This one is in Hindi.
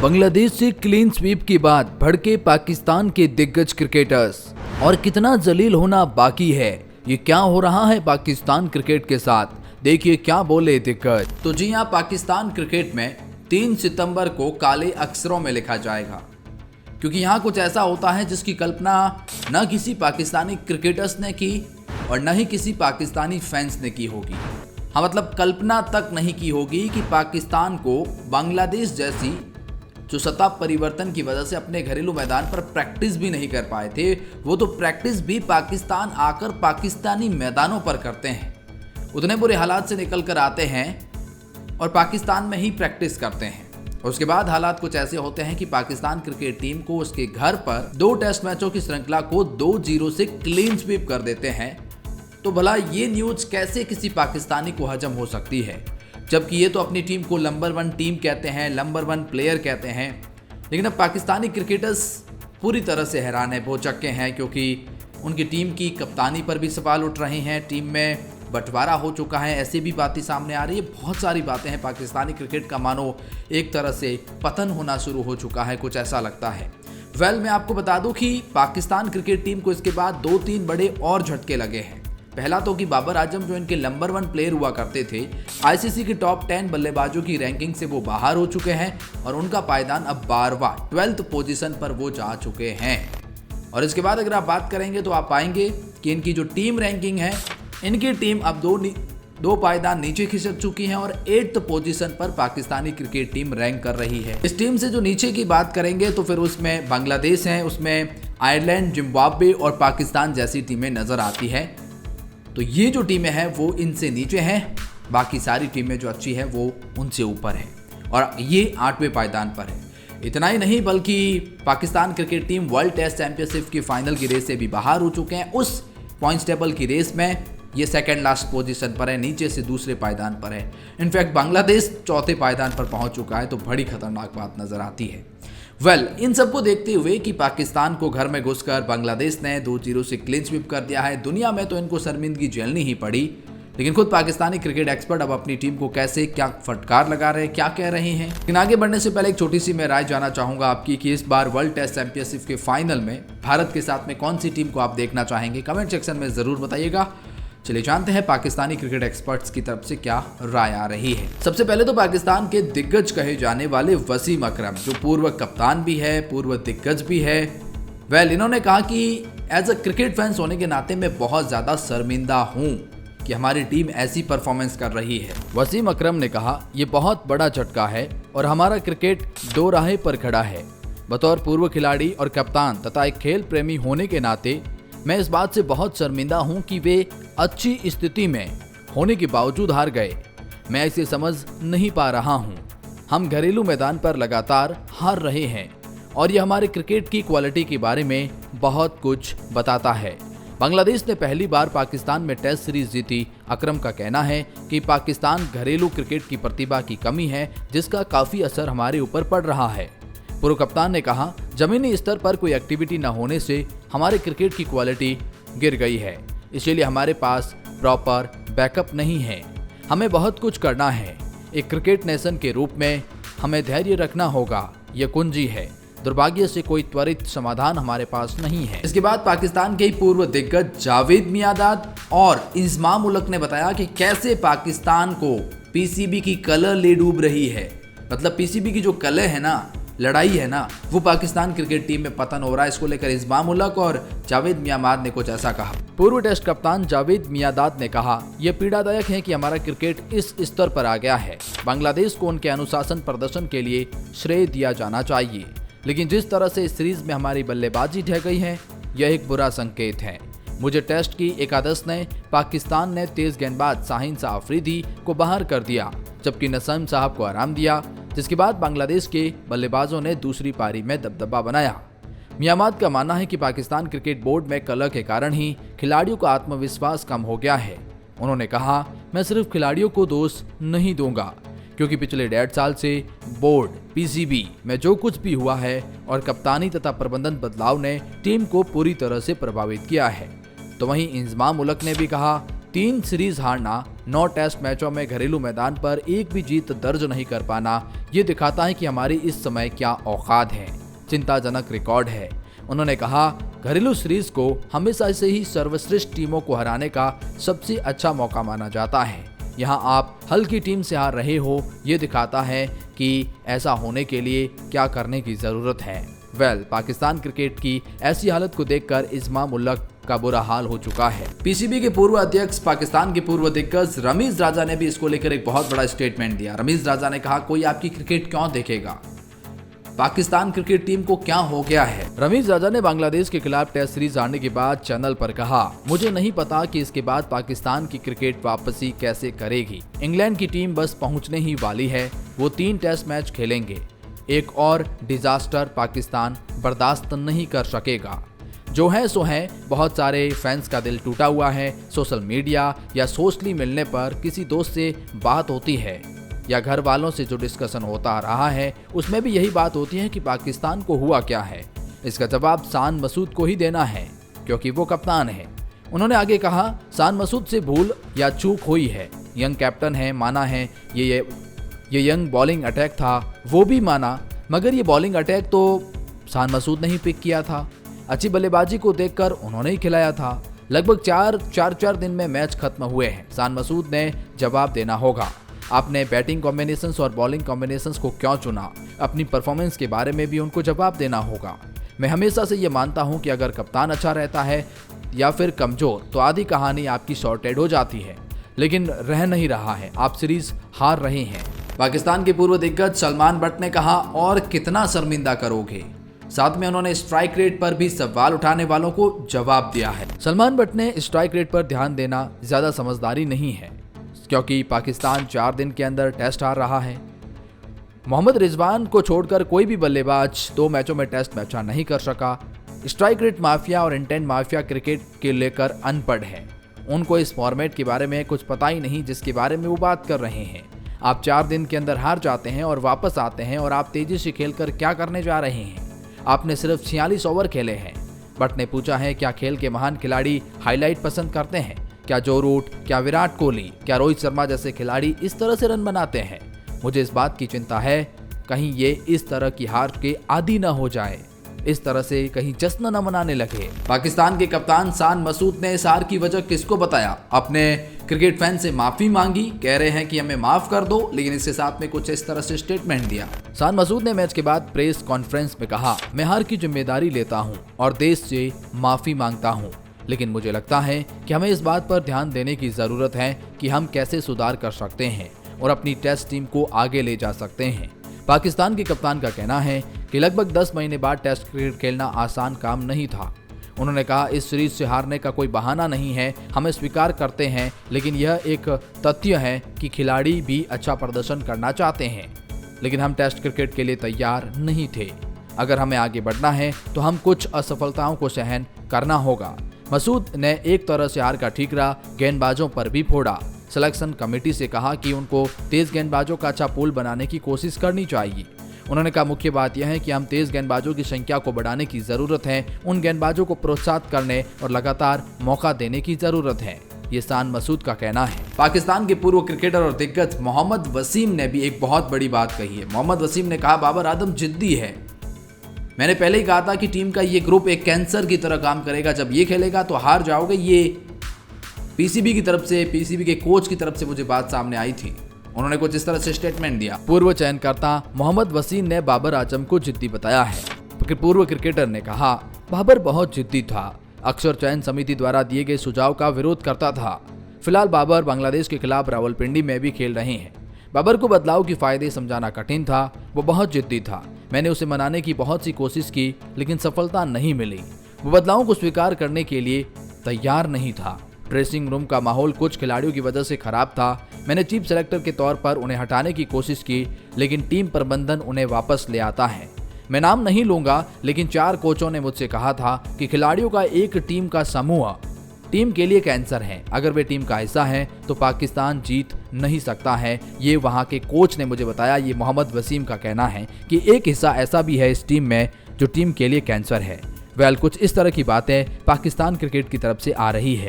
बांग्लादेश से क्लीन स्वीप के बाद भड़के पाकिस्तान के दिग्गज क्रिकेटर्स और कितना जलील होना बाकी है। ये क्या हो रहा है पाकिस्तान क्रिकेट के साथ, देखिए क्या बोले दिग्गज। तो जी हाँ, पाकिस्तान क्रिकेट में 3 सितंबर को काले अक्षरों में लिखा जाएगा, क्योंकि यहाँ कुछ ऐसा होता है जिसकी कल्पना न किसी पाकिस्तानी क्रिकेटर्स ने की और न ही किसी पाकिस्तानी फैंस ने की होगी। हाँ, मतलब कल्पना तक नहीं की होगी कि पाकिस्तान को बांग्लादेश जैसी जो सत्ता परिवर्तन की वजह से अपने घरेलू मैदान पर प्रैक्टिस भी नहीं कर पाए थे, वो तो प्रैक्टिस भी पाकिस्तान आकर पाकिस्तानी मैदानों पर करते हैं। उतने बुरे हालात से निकल कर आते हैं और पाकिस्तान में ही प्रैक्टिस करते हैं। और उसके बाद हालात कुछ ऐसे होते हैं कि पाकिस्तान क्रिकेट टीम को उसके घर पर 2 टेस्ट मैचों की श्रृंखला को 2-0 से क्लीन स्वीप कर देते हैं। तो भला ये न्यूज कैसे किसी पाकिस्तानी को हजम हो सकती है, जबकि ये तो अपनी टीम को नंबर 1 टीम कहते हैं, नंबर 1 प्लेयर कहते हैं। लेकिन अब पाकिस्तानी क्रिकेटर्स पूरी तरह से हैरान है, भौचक्के हैं, क्योंकि उनकी टीम की कप्तानी पर भी सवाल उठ रहे हैं। टीम में बंटवारा हो चुका है, ऐसी भी बातें सामने आ रही है। बहुत सारी बातें हैं। पाकिस्तानी क्रिकेट का मानो एक तरह से पतन होना शुरू हो चुका है, कुछ ऐसा लगता है। मैं आपको बता दूं कि पाकिस्तान क्रिकेट टीम को इसके बाद 2-3 बड़े और झटके लगे हैं। पहला तो कि बाबर आजम जो इनके नंबर 1 प्लेयर हुआ करते थे, आईसीसी की टॉप 10 बल्लेबाजों की रैंकिंग से वो बाहर हो चुके हैं और उनका पायदान अब 12th पोजीशन पर वो जा चुके हैं। और इसके बाद अगर आप बात करेंगे तो आप पाएंगे कि इनकी जो टीम रैंकिंग है, इनकी टीम अब दो पायदान नीचे खिसक चुकी है और 8th पोजीशन पर पाकिस्तानी क्रिकेट टीम रैंक कर रही है। इस टीम से जो नीचे की बात करेंगे तो फिर उसमें बांग्लादेश है, उसमें आयरलैंड, जिम्बाब्वे और पाकिस्तान जैसी टीमें नजर आती है। तो ये जो टीमें हैं वो इनसे नीचे हैं, बाकी सारी टीमें जो अच्छी हैं वो उनसे ऊपर है और ये 8वें पायदान पर है। इतना ही नहीं, बल्कि Pakistan cricket team world test championship की फाइनल की रेस से भी बाहर हो चुके हैं। उस पॉइंट्स टेबल की रेस में ये सेकंड लास्ट पोजीशन पर है, नीचे से दूसरे पायदान पर है। इनफैक्ट बांग्लादेश 4थे पायदान पर पहुंच चुका है, तो बड़ी खतरनाक बात नजर आती है। इन सबको देखते हुए कि पाकिस्तान को घर में घुसकर बांग्लादेश ने 2-0 से क्लीन स्वीप कर दिया है, दुनिया में तो इनको शर्मिंदगी झेलनी ही पड़ी। लेकिन खुद पाकिस्तानी क्रिकेट एक्सपर्ट अब अपनी टीम को कैसे क्या फटकार लगा रहे हैं, क्या कह रहे हैं। लेकिन आगे बढ़ने से पहले एक छोटी सी मैं राय जानना चाहूंगा आपकी कि इस बार वर्ल्ड टेस्ट चैंपियनशिप के फाइनल में भारत के साथ में कौन सी टीम को आप देखना चाहेंगे, कमेंट सेक्शन में जरूर बताइएगा। चलिए जानते हैं पाकिस्तानी क्रिकेट एक्सपर्ट्स की तरफ से क्या राय आ रही है। सबसे पहले तो पाकिस्तान के दिग्गज कहे जाने वाले वसीम अकरम, जो पूर्व कप्तान भी है, पूर्व दिग्गज भी है, इन्होंने कहा कि एज अ क्रिकेट फैंस होने के नाते मैं बहुत ज्यादा शर्मिंदा हूं कि हमारी टीम ऐसी परफॉर्मेंस कर रही है। वसीम अकरम ने कहा, ये बहुत बड़ा झटका है और हमारा क्रिकेट 2 राहें पर खड़ा है। बतौर पूर्व खिलाड़ी और कप्तान तथा एक खेल प्रेमी होने के नाते मैं इस बात से बहुत शर्मिंदा हूं कि वे अच्छी स्थिति में होने के बावजूद हार गए। मैं इसे समझ नहीं पा रहा हूं। हम घरेलू मैदान पर लगातार हार रहे हैं और यह हमारे क्रिकेट की क्वालिटी के बारे में बहुत कुछ बताता है। बांग्लादेश ने पहली बार पाकिस्तान में टेस्ट सीरीज जीती। अकरम का कहना है कि पाकिस्तान घरेलू क्रिकेट की प्रतिभा की कमी है, जिसका काफी असर हमारे ऊपर पड़ रहा है। पूर्व कप्तान ने कहा, जमीनी स्तर पर कोई एक्टिविटी न होने से हमारे क्रिकेट की क्वालिटी गिर गई है, इसलिए हमारे पास प्रॉपर बैकअप नहीं है। हमें बहुत कुछ करना है। एक क्रिकेट नेशन के रूप में हमें धैर्य रखना होगा, यह कुंजी है। दुर्भाग्य से कोई त्वरित समाधान हमारे पास नहीं है। इसके बाद पाकिस्तान के पूर्व दिग्गज जावेद मियांदाद और इंजमाम उलक ने बताया कि कैसे पाकिस्तान को पीसीबी की कलर ले डूब रही है। मतलब पीसीबी की जो कलर है ना, लड़ाई है ना, वो पाकिस्तान क्रिकेट टीम में पतन हो रहा है। इसको लेकर इंजमाम उलक और जावेद मियांदाद ने कुछ ऐसा कहा। पूर्व टेस्ट कप्तान जावेद मियांदाद ने कहा, यह पीड़ादायक है कि हमारा क्रिकेट इस स्तर पर आ गया है। बांग्लादेश को उनके अनुशासन प्रदर्शन के लिए श्रेय दिया जाना चाहिए, लेकिन जिस तरह से इस सीरीज में हमारी बल्लेबाजी ढह गई है, यह एक बुरा संकेत है। मुझे टेस्ट की एकादश ने पाकिस्तान ने तेज गेंदबाज शाहीन शाह अफरीदी को बाहर कर दिया, जबकि नसीम साहब को आराम दिया, जिसके बाद बांग्लादेश के बल्लेबाजों ने दूसरी पारी में दबदबा बनाया। मियांदाद का मानना है कि पाकिस्तान क्रिकेट बोर्ड में कलह के कारण ही खिलाड़ियों का आत्मविश्वास कम हो गया है। उन्होंने कहा, मैं सिर्फ खिलाड़ियों को दोष नहीं दूंगा, क्योंकि पिछले 1.5 साल से बोर्ड, पीसीबी में जो कुछ भी हुआ है और कप्तानी तथा प्रबंधन बदलाव ने टीम को पूरी तरह से प्रभावित किया है। तो वहीं इंजमाम उलक ने भी कहा, 3 सीरीज हारना, 9 टेस्ट मैचों में घरेलू मैदान पर एक भी जीत दर्ज नहीं कर पाना, ये दिखाता है कि हमारी इस समय क्या औकात है। चिंताजनक रिकॉर्ड है। उन्होंने कहा, घरेलू सीरीज को हमेशा से ही सर्वश्रेष्ठ टीमों को हराने का सबसे अच्छा मौका माना जाता है। यहाँ आप हल्की टीम से हार रहे हो, ये दिखाता है कि ऐसा होने के लिए क्या करने की जरूरत है। पाकिस्तान क्रिकेट की ऐसी हालत को देखकर इस्माम उल्लक का बुरा हाल हो चुका है। पीसीबी के पूर्व अध्यक्ष, पाकिस्तान के पूर्व दिग्गज रमीज राजा ने भी इसको लेकर एक बहुत बड़ा स्टेटमेंट दिया। रमीज राजा ने कहा, कोई आपकी क्रिकेट क्यों देखेगा? पाकिस्तान क्रिकेट टीम को क्या हो गया है? रमीज राजा ने बांग्लादेश के खिलाफ टेस्ट सीरीज हारने के बाद चैनल पर कहा, मुझे नहीं पता कि इसके बाद पाकिस्तान की क्रिकेट वापसी कैसे करेगी। इंग्लैंड की टीम बस पहुंचने ही वाली है। वो 3 टेस्ट मैच खेलेंगे। एक और डिजास्टर पाकिस्तान बर्दाश्त नहीं कर सकेगा। जो है सो है। बहुत सारे फैंस का दिल टूटा हुआ है। सोशल मीडिया या सोशली मिलने पर किसी दोस्त से बात होती है या घर वालों से जो डिस्कशन होता रहा है, उसमें भी यही बात होती है कि पाकिस्तान को हुआ क्या है। इसका जवाब शान मसूद को ही देना है, क्योंकि वो कप्तान है। उन्होंने आगे कहा, शान मसूद से भूल या चूक हुई है। यंग कैप्टन है, माना है। ये यंग बॉलिंग अटैक था, वो भी माना, मगर ये बॉलिंग अटैक तो शान मसूद ने ही पिक किया था। अच्छी बल्लेबाजी को देखकर उन्होंने ही खिलाया था। लगभग 4 दिन में मैच खत्म हुए हैं। शान मसूद ने जवाब देना होगा। आपने बैटिंग कॉम्बिनेशंस और बॉलिंग कॉम्बिनेशंस को क्यों चुना? अपनी परफॉर्मेंस के बारे में भी उनको जवाब देना होगा। मैं हमेशा से ये मानता हूँ कि अगर कप्तान अच्छा रहता है या फिर कमजोर, तो आधी कहानी आपकी सॉर्टेड हो जाती है, लेकिन रह नहीं रहा है। आप सीरीज हार रहे हैं। पाकिस्तान के पूर्व दिग्गज सलमान बट ने कहा, और कितना शर्मिंदा करोगे? साथ में उन्होंने स्ट्राइक रेट पर भी सवाल उठाने वालों को जवाब दिया है। सलमान बट ने स्ट्राइक रेट पर ध्यान देना ज्यादा समझदारी नहीं है, क्योंकि पाकिस्तान 4 दिन के अंदर टेस्ट हार रहा है। मोहम्मद रिजवान को छोड़कर कोई भी बल्लेबाज 2 मैचों में टेस्ट मैच नहीं कर सका। स्ट्राइक रेट माफिया और इंटेंट माफिया क्रिकेट के लेकर अनपढ़ है। उनको इस फॉर्मेट के बारे में कुछ पता ही नहीं जिसके बारे में वो बात कर रहे हैं। आप 4 दिन के अंदर हार जाते हैं और वापस आते हैं, और आप तेजी से खेलकर क्या करने जा रहे हैं? आपने सिर्फ 46 ओवर खेले हैं। बट ने पूछा है, क्या खेल के महान खिलाड़ी हाईलाइट पसंद करते हैं? क्या जो रूट, क्या विराट कोहली, क्या रोहित शर्मा जैसे खिलाड़ी इस तरह से रन बनाते हैं? मुझे इस बात की चिंता है, कहीं ये इस तरह की हार के आदी न हो जाए, इस तरह से कहीं जश्न न मनाने लगे। पाकिस्तान के कप्तान शान मसूद ने इस हार की वजह किसको बताया? अपने क्रिकेट फैन से माफी मांगी। कह रहे हैं कि हमें माफ कर दो, लेकिन इसके साथ में कुछ इस तरह से स्टेटमेंट दिया। शान मसूद ने मैच के बाद प्रेस कॉन्फ्रेंस में कहा, मैं हार की जिम्मेदारी लेता हूं और देश से माफी मांगता हूं, लेकिन मुझे लगता है कि हमें इस बात पर ध्यान देने की जरूरत है कि हम कैसे सुधार कर सकते हैं और अपनी टेस्ट टीम को आगे ले जा सकते हैं। पाकिस्तान के कप्तान का कहना है कि लगभग 10 महीने बाद टेस्ट क्रिकेट खेलना आसान काम नहीं था। उन्होंने कहा, इस सीरीज से हारने का कोई बहाना नहीं है, हमें स्वीकार करते हैं, लेकिन यह एक तथ्य है कि खिलाड़ी भी अच्छा प्रदर्शन करना चाहते हैं, लेकिन हम टेस्ट क्रिकेट के लिए तैयार नहीं थे। अगर हमें आगे बढ़ना है तो हम कुछ असफलताओं को सहन करना होगा। मसूद ने एक तरह से हार का ठीकरा गेंदबाजों पर भी फोड़ा। सिलेक्शन कमेटी से कहा कि उनको तेज गेंदबाजों का अच्छा पूल बनाने की कोशिश करनी चाहिए। उन्होंने कहा, मुख्य बात यह है कि हम तेज गेंदबाजों की संख्या को बढ़ाने की जरूरत है। उन गेंदबाजों को प्रोत्साहित करने और लगातार मौका देने की जरूरत है। ये शान मसूद का कहना है। पाकिस्तान के पूर्व क्रिकेटर और दिग्गज मोहम्मद वसीम ने भी एक बहुत बड़ी बात कही है। मोहम्मद वसीम ने कहा, बाबर आजम जिद्दी है। मैंने पहले ही कहा था कि टीम का ये ग्रुप एक कैंसर की तरह काम करेगा। जब ये खेलेगा तो हार जाओगे। ये पीसीबी की तरफ से, पीसीबी के कोच की तरफ से मुझे बात सामने आई थी। उन्होंने कुछ इस तरह से स्टेटमेंट दिया। पूर्व चयनकर्ता मोहम्मद वसीम ने बाबर आजम को जिद्दी बताया है। पूर्व क्रिकेटर ने कहा, बाबर बहुत जिद्दी था, अक्सर चयन समिति द्वारा दिए गए सुझाव का विरोध करता था। फिलहाल बाबर बांग्लादेश के खिलाफ रावलपिंडी में भी खेल रहे हैं। बाबर को बदलाव के फायदे समझाना कठिन था। वो बहुत जिद्दी था। मैंने उसे मनाने की बहुत सी कोशिश की, लेकिन सफलता नहीं मिली। वो बदलावों को स्वीकार करने के लिए तैयार नहीं था। ड्रेसिंग रूम का माहौल कुछ खिलाड़ियों की वजह से खराब था। मैंने चीफ सेलेक्टर के तौर पर उन्हें हटाने की कोशिश की, लेकिन टीम प्रबंधन उन्हें वापस ले आता है। मैं नाम नहीं लूंगा, लेकिन 4 कोचों ने मुझसे कहा था कि खिलाड़ियों का एक टीम का समूह टीम के लिए कैंसर है। अगर वे टीम का हिस्सा हैं तो पाकिस्तान जीत नहीं सकता है। ये वहां के कोच ने मुझे बताया। ये मोहम्मद वसीम का कहना है कि एक हिस्सा ऐसा भी है इस टीम में जो टीम के लिए कैंसर है। कुछ इस तरह की बातें पाकिस्तान क्रिकेट की तरफ से आ रही है।